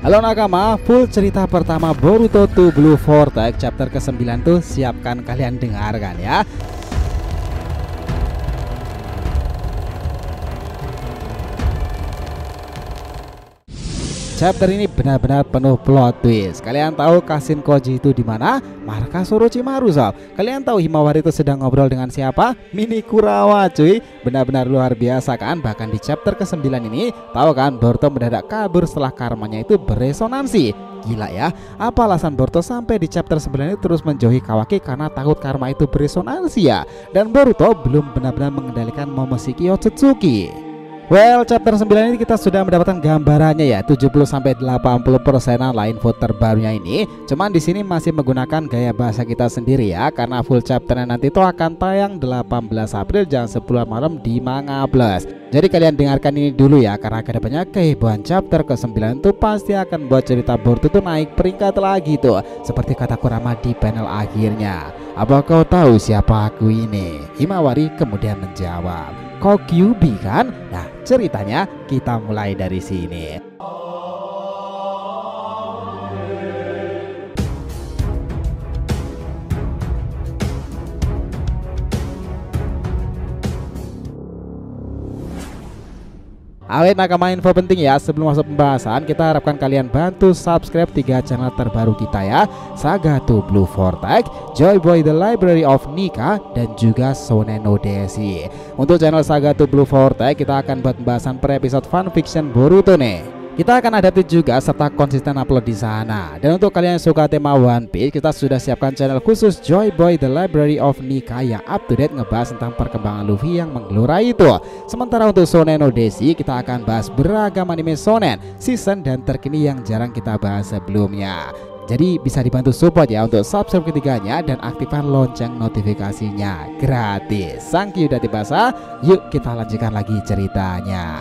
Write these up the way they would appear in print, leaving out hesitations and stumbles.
Halo nakama, full cerita pertama Boruto to Blue Vortex chapter ke-9 tuh siapkan kalian dengarkan ya. Chapter ini benar-benar penuh plot twist. Kalian tahu Kashin Koji itu di mana? Markas Orochimaru sob. Kalian tahu Himawari itu sedang ngobrol dengan siapa? Mini Kurawa cuy. Benar-benar luar biasa kan. Bahkan di chapter ke-9 ini, tahu kan Boruto mendadak kabur setelah karmanya itu beresonansi. Gila ya. Apa alasan Boruto sampai di chapter 9 ini terus menjauhi Kawaki karena takut karma itu beresonansi ya? Dan Boruto belum benar-benar mengendalikan Momoshiki Otsutsuki. Well, chapter 9 ini kita sudah mendapatkan gambarannya ya, 70-80% lain vote terbarunya ini. Cuman di sini masih menggunakan gaya bahasa kita sendiri ya, karena full chapternya nanti itu akan tayang 18 April jam 10 malam di Manga Plus. Jadi kalian dengarkan ini dulu ya, karena kedepannya kehebohan chapter ke-9 itu pasti akan buat cerita Boruto itu naik peringkat lagi tuh, seperti kata Kurama di panel akhirnya. Apa kau tahu siapa aku ini? Himawari kemudian menjawab, kau Kyuubi kan? Nah, ceritanya kita mulai dari sini. Awet nakama, info penting ya, sebelum masuk pembahasan kita harapkan kalian bantu subscribe 3 channel terbaru kita ya, Saga to Blue Vortex, Joy Boy The Library of Nika, dan juga Shonen no Deshi. Untuk channel Saga to Blue Vortex kita akan buat pembahasan per episode fanfiction Boruto nih. Kita akan adaptif juga serta konsisten upload di sana. Dan untuk kalian yang suka tema One Piece, kita sudah siapkan channel khusus Joy Boy The Library of Nika yang up to date ngebahas tentang perkembangan Luffy yang menggelora itu. Sementara untuk Shonen no Deshi, kita akan bahas beragam anime shonen, season dan terkini yang jarang kita bahas sebelumnya. Jadi bisa dibantu support ya untuk subscribe ketiganya dan aktifkan lonceng notifikasinya gratis. Thank you udah dibahas. Yuk kita lanjutkan lagi ceritanya.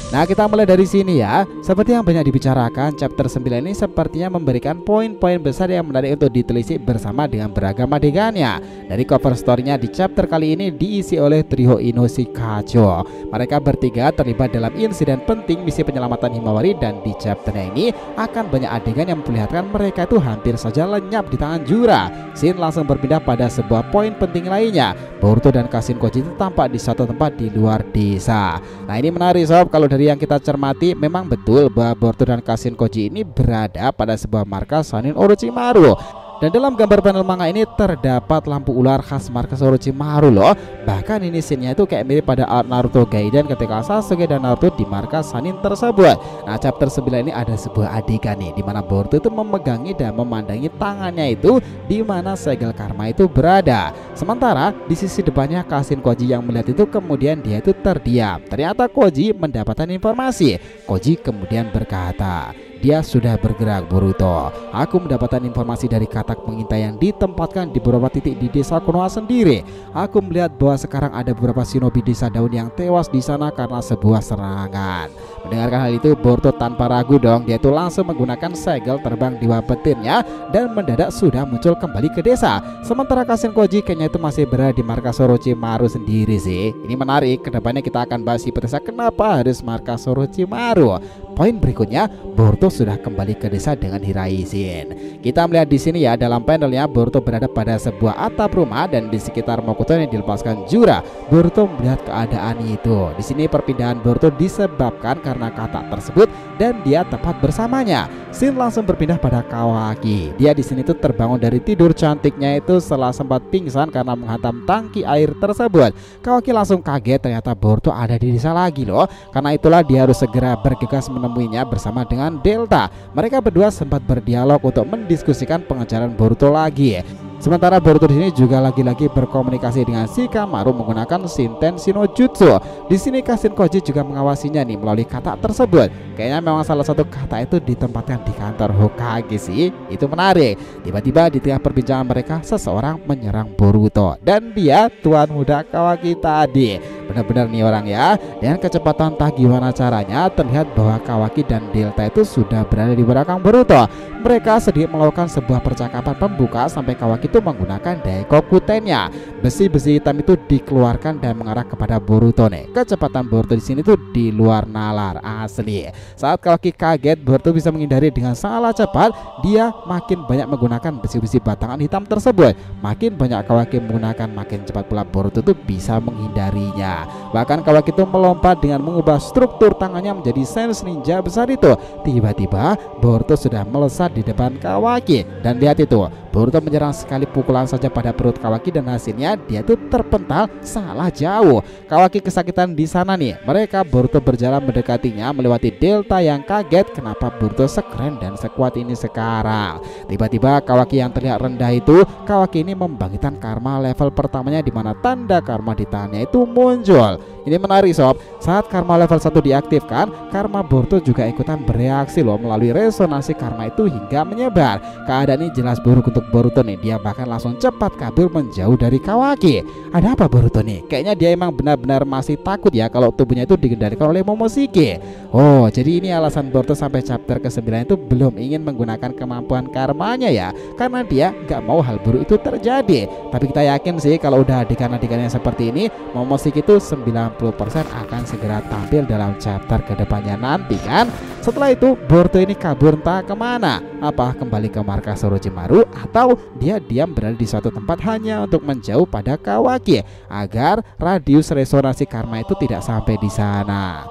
Nah, kita mulai dari sini ya. Seperti yang banyak dibicarakan, chapter 9 ini sepertinya memberikan poin-poin besar yang menarik untuk ditelisik bersama dengan beragam adegannya. Dari cover story-nya di chapter kali ini diisi oleh trio Inoshikacho. Mereka bertiga terlibat dalam insiden penting misi penyelamatan Himawari, dan di chapter ini akan banyak adegan yang memperlihatkan mereka itu hampir saja lenyap di tangan Jura. Scene langsung berpindah pada sebuah poin penting lainnya. Boruto dan Kashin Koji itu tampak di suatu tempat di luar desa. Nah, ini menarik sob. Kalau dari yang kita cermati, memang betul bahwa Boruto dan Kashin Koji ini berada pada sebuah markas Shonin Orochimaru. Dan dalam gambar panel manga ini terdapat lampu ular khas markas Orochimaru loh. Bahkan ini scene-nya itu kayak mirip pada art Naruto Gaiden ketika Sasuke dan Naruto di markas Sannin tersebut. Nah, chapter 9 ini ada sebuah adegan nih dimana Boruto itu memegangi dan memandangi tangannya itu di mana segel karma itu berada. Sementara di sisi depannya Kashin Koji yang melihat itu kemudian dia itu terdiam. Ternyata Koji mendapatkan informasi. Koji kemudian berkata, dia sudah bergerak Boruto. Aku mendapatkan informasi dari katak pengintai yang ditempatkan di beberapa titik di desa Konoha sendiri. Aku melihat bahwa sekarang ada beberapa shinobi desa daun yang tewas di sana karena sebuah serangan. Mendengarkan hal itu, Boruto tanpa ragu dong, dia itu langsung menggunakan segel terbang di bawah petirnya dan mendadak sudah muncul kembali ke desa. Sementara Kashin Koji kayaknya itu masih berada di markas Orochimaru sendiri sih. Ini menarik, kedepannya kita akan bahas hipotesa kenapa harus markas Orochimaru. Poin berikutnya, Boruto sudah kembali ke desa dengan Hiraishin. Kita melihat di sini ya, dalam panelnya Boruto berada pada sebuah atap rumah dan di sekitar Mokuto yang dilepaskan Jura. Boruto melihat keadaan itu. Di sini perpindahan Boruto disebabkan karena katak tersebut dan dia tepat bersamanya. Scene langsung berpindah pada Kawaki. Dia di sini tuh terbangun dari tidur cantiknya itu setelah sempat pingsan karena menghantam tangki air tersebut. Kawaki langsung kaget ternyata Boruto ada di desa lagi loh. Karena itulah dia harus segera bergegas menemuinya bersama dengan Delta. Mereka berdua sempat berdialog untuk mendiskusikan pengejaran Boruto lagi. Sementara Boruto di sini juga lagi-lagi berkomunikasi dengan Shikamaru menggunakan Shinten Shinojutsu. Di sini Kashin Koji juga mengawasinya nih melalui kata tersebut. Kayaknya memang salah satu kata itu ditempatkan di kantor Hokage sih. Itu menarik. Tiba-tiba di tengah perbincangan mereka seseorang menyerang Boruto dan dia tuan muda Kawaki tadi. Benar-benar nih orang ya. Dengan kecepatan entah gimana caranya terlihat bahwa Kawaki dan Delta itu sudah berada di belakang Boruto. Mereka sedikit melakukan sebuah percakapan pembuka sampai Kawaki itu menggunakan Daikokutennya. Besi-besi hitam itu dikeluarkan dan mengarah kepada Boruto nih. Kecepatan Boruto di sini tuh di luar nalar asli. Saat Kawaki kaget, Boruto bisa menghindari dengan sangat cepat. Dia makin banyak menggunakan besi-besi batangan hitam tersebut. Makin banyak Kawaki menggunakan, makin cepat pula Boruto tuh bisa menghindarinya. Bahkan Kawaki itu melompat dengan mengubah struktur tangannya menjadi sense ninja besar itu. Tiba-tiba Boruto sudah melesat di depan Kawaki. Dan lihat itu, Boruto menyerang sekali pukulan saja pada perut Kawaki dan hasilnya dia tuh terpental salah jauh. Kawaki kesakitan di sana nih. Mereka Boruto berjalan mendekatinya melewati Delta yang kaget kenapa Boruto sekeren dan sekuat ini sekarang. Tiba-tiba Kawaki yang terlihat rendah itu, Kawaki ini membangkitkan karma level pertamanya di mana tanda karma di tangannya itu muncul. Ini menarik sob. Saat karma level 1 diaktifkan, karma Boruto juga ikutan bereaksi loh melalui resonansi karma itu hingga menyebar. Keadaan ini jelas buruk untuk Boruto nih. Dia bahkan langsung cepat kabur menjauh dari Kawaki. Ada apa Boruto nih? Kayaknya dia emang benar-benar masih takut ya kalau tubuhnya itu dikendalikan oleh Momoshiki. Oh, jadi ini alasan Boruto sampai chapter ke-9 itu belum ingin menggunakan kemampuan karmanya ya, karena dia nggak mau hal buruk itu terjadi. Tapi kita yakin sih kalau udah adegan-adegan yang seperti ini, Momoshiki itu 90% akan segera tampil dalam chapter kedepannya nanti kan. Setelah itu Boruto ini kabur entah kemana. Apa kembali ke markas Orochimaru atau dia diam berada di suatu tempat hanya untuk menjauh pada Kawaki agar radius resonansi karma itu tidak sampai di sana.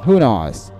Who knows?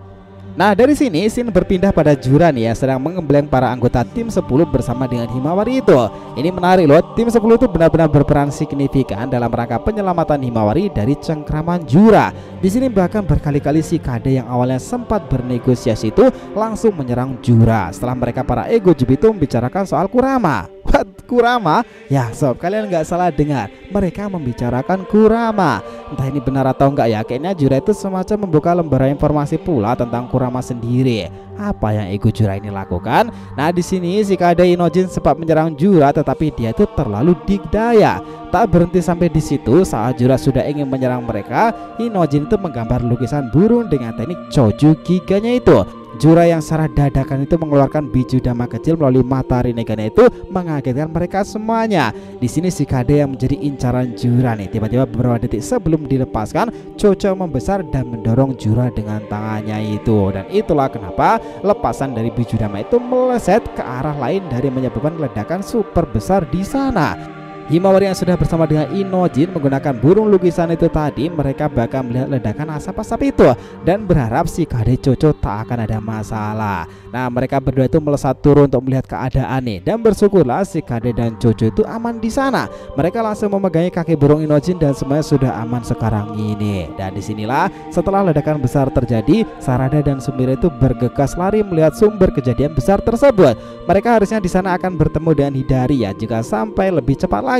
Nah dari sini scene berpindah pada Jura nih ya, sedang mengembleng para anggota tim 10 bersama dengan Himawari itu. Ini menarik loh, tim 10 itu benar-benar berperan signifikan dalam rangka penyelamatan Himawari dari cengkraman Jura. Di sini bahkan berkali-kali si Kade yang awalnya sempat bernegosiasi itu langsung menyerang Jura setelah mereka para ego jubi itu membicarakan soal Kurama. What? Kurama? Ya sob, kalian nggak salah dengar, mereka membicarakan Kurama. Entah ini benar atau enggak ya, kayaknya Jura itu semacam membuka lembaran informasi pula tentang Kurama sendiri. Apa yang Ego Jura ini lakukan? Nah di sini si Kade Inojin sempat menyerang Jura, tetapi dia itu terlalu dikdaya. Tak berhenti sampai di situ, saat Jura sudah ingin menyerang mereka, Inojin itu menggambar lukisan burung dengan teknik Choju Giganya itu. Jura yang secara dadakan itu mengeluarkan biju dama kecil melalui mata Rinnegan itu mengagetkan mereka semuanya. Di sini si Kade yang menjadi incaran Jura nih, tiba-tiba beberapa detik sebelum dilepaskan, Chocho membesar dan mendorong Jura dengan tangannya itu. Dan itulah kenapa lepasan dari biju dama itu meleset ke arah lain dari menyebabkan ledakan super besar di sana. Himawari yang sudah bersama dengan Inojin menggunakan burung lukisan itu tadi, mereka bakal melihat ledakan asap-asap itu dan berharap si Kade Chocho tak akan ada masalah. Nah mereka berdua itu melesat turun untuk melihat keadaan nih, dan bersyukurlah si Kade dan Chocho itu aman di sana. Mereka langsung memegangi kaki burung Inojin dan semuanya sudah aman sekarang ini. Dan disinilah setelah ledakan besar terjadi, Sarada dan Sumire itu bergegas lari melihat sumber kejadian besar tersebut. Mereka harusnya di sana akan bertemu dengan Hidari ya, jika sampai lebih cepat lagi.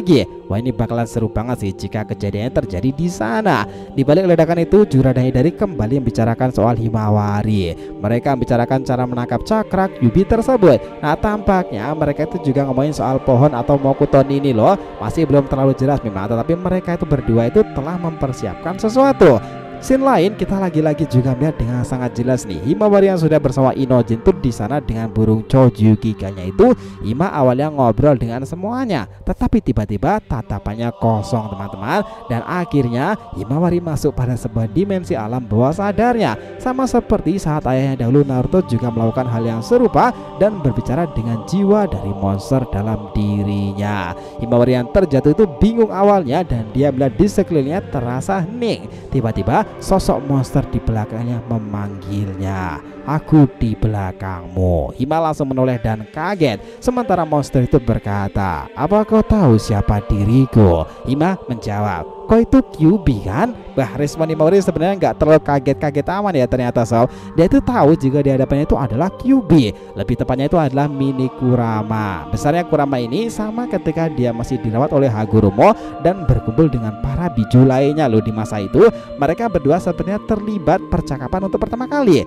Wah ini bakalan seru banget sih jika kejadiannya terjadi di sana. Di balik ledakan itu, Jura dan Hidari kembali membicarakan soal Himawari. Mereka membicarakan cara menangkap cakra Kyuubi tersebut. Nah tampaknya mereka itu juga ngomongin soal pohon atau Mokuton ini loh. Masih belum terlalu jelas memang, tetapi mereka itu berdua itu telah mempersiapkan sesuatu. Scene lain kita lagi-lagi juga melihat dengan sangat jelas nih, Himawari yang sudah bersama Inojin tuh di sana dengan burung Choju Giganya itu. Hima awalnya ngobrol dengan semuanya, tetapi tiba-tiba tatapannya kosong teman-teman, dan akhirnya Himawari masuk pada sebuah dimensi alam bawah sadarnya, sama seperti saat ayahnya dahulu Naruto juga melakukan hal yang serupa dan berbicara dengan jiwa dari monster dalam dirinya. Himawari yang terjatuh itu bingung awalnya dan dia melihat di sekelilingnya terasa hening. Tiba-tiba sosok monster di belakangnya memanggilnya. Aku di belakangmu. Hima langsung menoleh dan kaget. Sementara monster itu berkata, apa kau tahu siapa diriku? Hima menjawab, kau itu Kyuubi kan? Bah, respon Himawari sebenarnya nggak terlalu kaget-kaget aman ya ternyata sob. Dia itu tahu jika di hadapannya itu adalah Kyuubi. Lebih tepatnya itu adalah mini Kurama. Besarnya Kurama ini sama ketika dia masih dirawat oleh Hagoromo dan berkumpul dengan para biju lainnya loh di masa itu. Mereka berdua sebenarnya terlibat percakapan untuk pertama kali.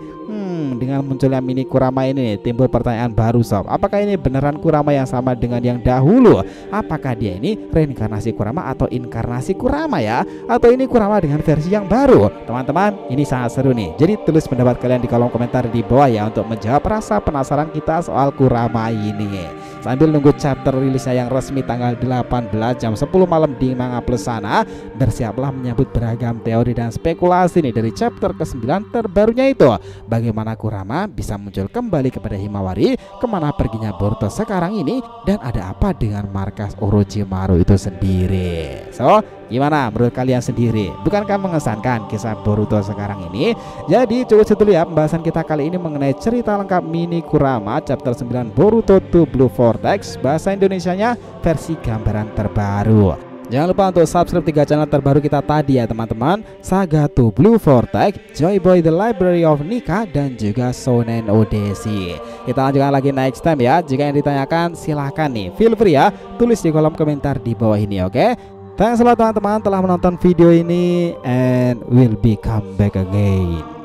Dengan munculnya mini Kurama ini timbul pertanyaan baru sob. Apakah ini beneran Kurama yang sama dengan yang dahulu? Apakah dia ini reinkarnasi Kurama atau inkarnasi Kurama ya? Atau ini Kurama dengan versi yang baru? Teman-teman, ini sangat seru nih. Jadi tulis pendapat kalian di kolom komentar di bawah ya, untuk menjawab rasa penasaran kita soal Kurama ini. Sambil nunggu chapter rilisnya yang resmi tanggal 18 jam 10 malam di Manga Plus sana, bersiaplah menyambut beragam teori dan spekulasi nih dari chapter ke-9 terbarunya itu. Bagaimana Kurama bisa muncul kembali kepada Himawari, kemana perginya Boruto sekarang ini, dan ada apa dengan markas Orochimaru itu sendiri. So, gimana menurut kalian sendiri? Bukankah mengesankan kisah Boruto sekarang ini? Jadi cukup segitu ya pembahasan kita kali ini mengenai cerita lengkap mini Kurama chapter 9 Boruto to Blue Vortex, bahasa Indonesianya versi gambaran terbaru. Jangan lupa untuk subscribe 3 channel terbaru kita tadi ya teman-teman, Saga to Blue Vortex, Joy Boy The Library of Nika, dan juga Shonen Odyssey. Kita lanjutkan lagi next time ya. Jika yang ditanyakan silahkan nih, feel free ya, tulis di kolom komentar di bawah ini, oke? Thanks a lot teman-teman telah menonton video ini, and we'll be come back again.